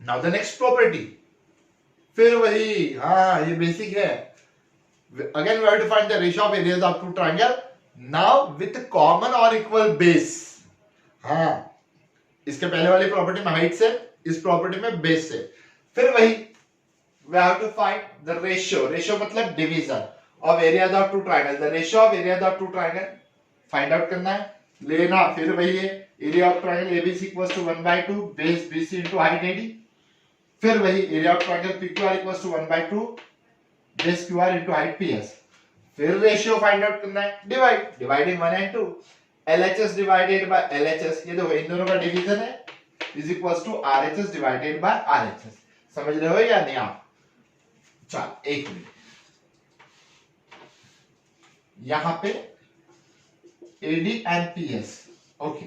Now the next property, फिर वही, हाँ ये बेसिक है। Again we have to find the ratio of areas of two triangle now with common और equal base. हाँ, इसके पहले वाली प्रॉपर्टी में हाइट से, इस प्रॉपर्टी में बेस से। फिर वही we have to find the ratio मतलब division of areas of two triangle, the ratio of areas of two triangle find out करना है, लेना। फिर वही है area of triangle ABC equals to 1/2 base BC into height AD। फिर वही area of triangle PQR equals to 1/2 base QR into height PS। फिर ratio find out करना है, dividing 1 and 2 LHS divided by LHS, ये देखो इन दोनों का डिवीजन है, is equals to RHS divided by RHS। समझ रहे हो या नहीं आप? चल एक मिनट, यहां पे AD एंड PS, ओके।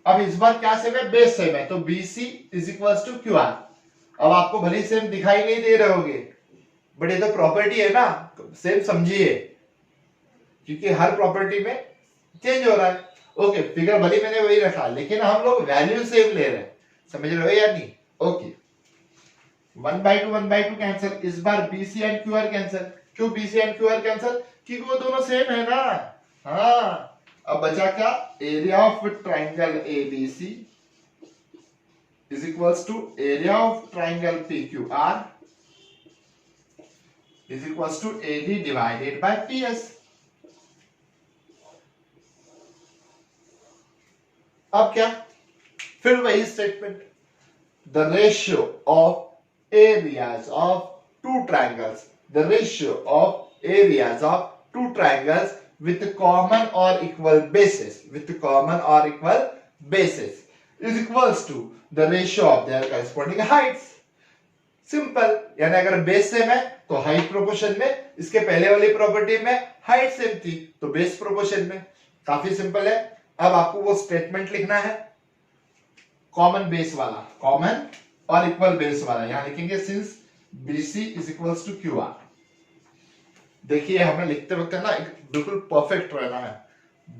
अब इस बार क्या सेम है? बेस सेम है, तो BC is equals to QR। अब आपको भले सेम दिखाई नहीं दे रहे होगे, बट ये तो प्रॉपर्टी है ना, सेम समझिए, क्योंकि हर प्रॉपर्टी में चेंज हो रहा है। ओके, फिगर भले मैंने वही रखा, लेकिन हम लोग वैल्यू सेम ले रहे हैं, समझ रहे हो या नहीं? ओके, 1/2 कैंसिल, इस बार BC एंड QR कैंसिल। क्यों BC एंड QR कैंसिल? क्योंकि वो दोनों सेम है ना। हाँ, अब बचा क्या? Area of triangle ABC is equals to area of triangle PQR is equals to AD divided by PS। अब क्या? फिर वही statement, the ratio of areas of two triangles, the ratio of areas of two triangles with common or equal bases, with common or equal bases is equals to the ratio of their corresponding heights। Simple, यानी अगर base same है तो height proportion में, इसके पहले वाली property में height same थी तो बेस प्रोपोर्शन में। काफी सिंपल है। अब आपको वो स्टेटमेंट लिखना है कॉमन बेस वाला, कॉमन और इक्वल बेस वाला। यहां लिखेंगे since BC is equals to QR। देखिए हमें लिखते वक्त ना बिल्कुल परफेक्ट रहना है।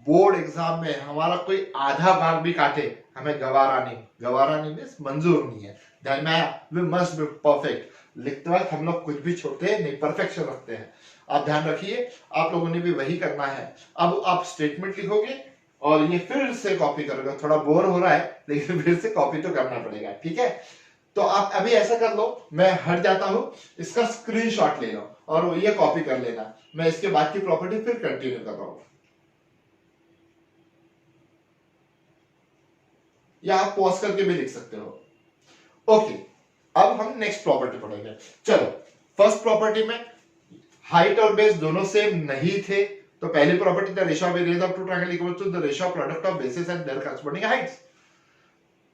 बोर्ड एग्जाम में हमारा कोई आधा भाग भी काटे, हमें गवारा नहीं मींस मंजूर नहीं है। ध्यान में आया? We must be perfect. लिखते वक्त हम लोग कुछ भी छोड़ते नहीं, परफेक्शन रखते हैं। आप ध्यान रखिए, आप लोगों ने भी वही करना है। अब आप स्टेटमेंट लिखोगे और ये फिर से कॉपी करोगे। थोड़ा बोर हो रहा है, लेकिन फिर से कॉपी तो करना पड़ेगा, ठीक है? तो आप अभी ऐसा कर लो, मैं हट जाता हूं, इसका स्क्रीनशॉट ले लो और ये कॉपी कर लेना। मैं इसके बाद की प्रॉपर्टी फिर कंटिन्यू कर रहा हूं, या आप पॉज करके भी लिख सकते हो। ओके, अब हम नेक्स्ट प्रॉपर्टी पढ़ेंगे। चलो, फर्स्ट प्रॉपर्टी में हाइट और बेस दोनों सेम नहीं थे, तो पहली property the ratio of areas of two triangle equal to the ratio of product of bases and their corresponding heights.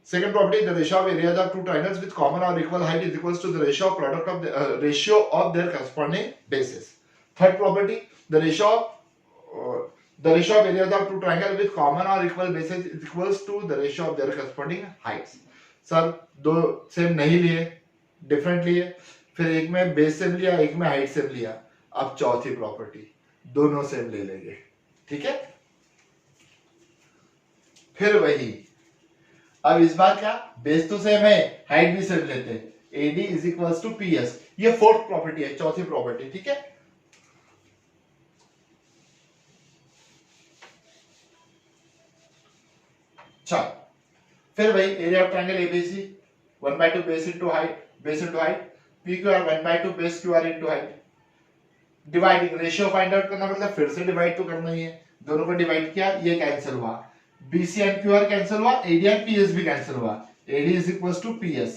Second property, the ratio of areas of two triangles with common or equal height is equals to the ratio of product of the ratio of their corresponding bases. Third property, the ratio of areas of two triangles with common or equal bases is equals to the ratio of their corresponding heights. Sir दो same नहीं लिए, different लिए, फिर एक में base same लिया, एक में हाइट सेम लिया। अब चौथी प्रॉपर्टी, दोनों सेम ले लेंगे, ठीक है? फिर वही, अब इस बार क्या? बेस तो सेम है, हाइट भी सेम लेते हैं, AD is equals to PS। ये फोर्थ प्रॉपर्टी है, चौथी प्रॉपर्टी, ठीक है? चल, फिर वही area of triangle ABC 1/2 base into height, PQR 1/2 base QR into height. Dividing, ratio find out करना मतलब फिर से डिवाइड तो करना ही है। दोनों को डिवाइड किया, ये कैंसिल हुआ, BC एंड QR कैंसिल हुआ, AD एंड PS भी कैंसिल हुआ। AD is equals to PS,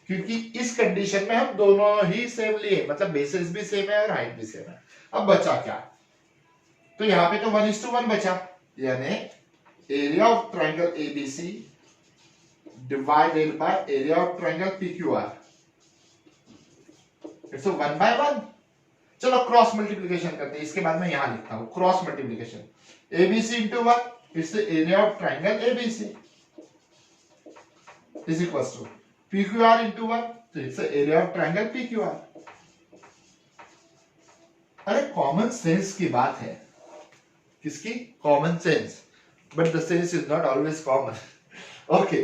क्योंकि इस कंडीशन में हम दोनों ही सेम लिए, मतलब बेसिस भी सेम है और हाइट भी सेम है। अब बचा क्या? तो यहाँ पे तो 1:1 बचा, यानी area of triangle ABC divided by area of triangle PQR, it's 1/1। चलो क्रॉस मल्टीप्लिकेशन करते हैं, इसके बाद मैं यहां लिखता हूं cross multiplication, ABC into 1, it's area of triangle ABC is equals to PQR into 1, तो it's area of triangle PQR। अरे कॉमन सेंस की बात है, किसकी? Common sense, but the sense is not always common. Okay,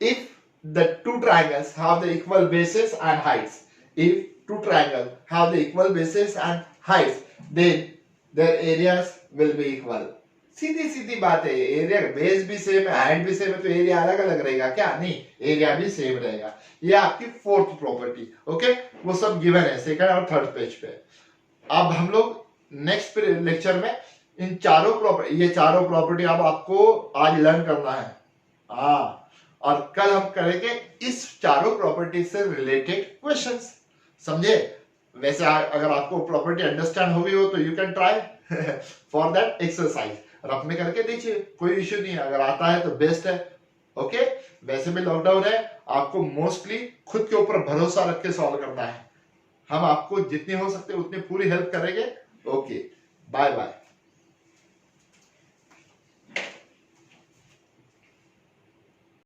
if the two triangles have the equal bases and heights, if two triangles have the equal bases and heights, then their areas will be equal. सीधी सीधी बात है, area base भी same है, height भी same है, तो area अलग अलग रहेगा क्या? नहीं, एरिया भी सेम रहेगा। ये आपकी फोर्थ प्रॉपर्टी। ओके, वो सब गिवन है सेकंड और थर्ड पेज पे। अब हम लोग नेक्स्ट लेक्चर में इन चारों प्रॉपर्टी, ये चारों प्रॉपर्टी अब आपको आज लर्न करना है। हाँ, और कल हम करेंगे इस चारों प्रॉपर्टी से रिलेटेड क्वेश्चंस। समझे? वैसे अगर आपको प्रॉपर्टी अंडरस्टैंड हो गई हो तो you can try for that exercise, rough में करके दीजिए, कोई इश्यू नहीं है। अगर आता है तो बेस्ट है। ओके, वैसे भी लॉकडाउन है, आपको मोस्टली खुद के ऊपर भरोसा रख के सॉल्व करना है। हम आपको जितनी हो सकते उतनी पूरी हेल्प करेंगे। Okay, bye bye.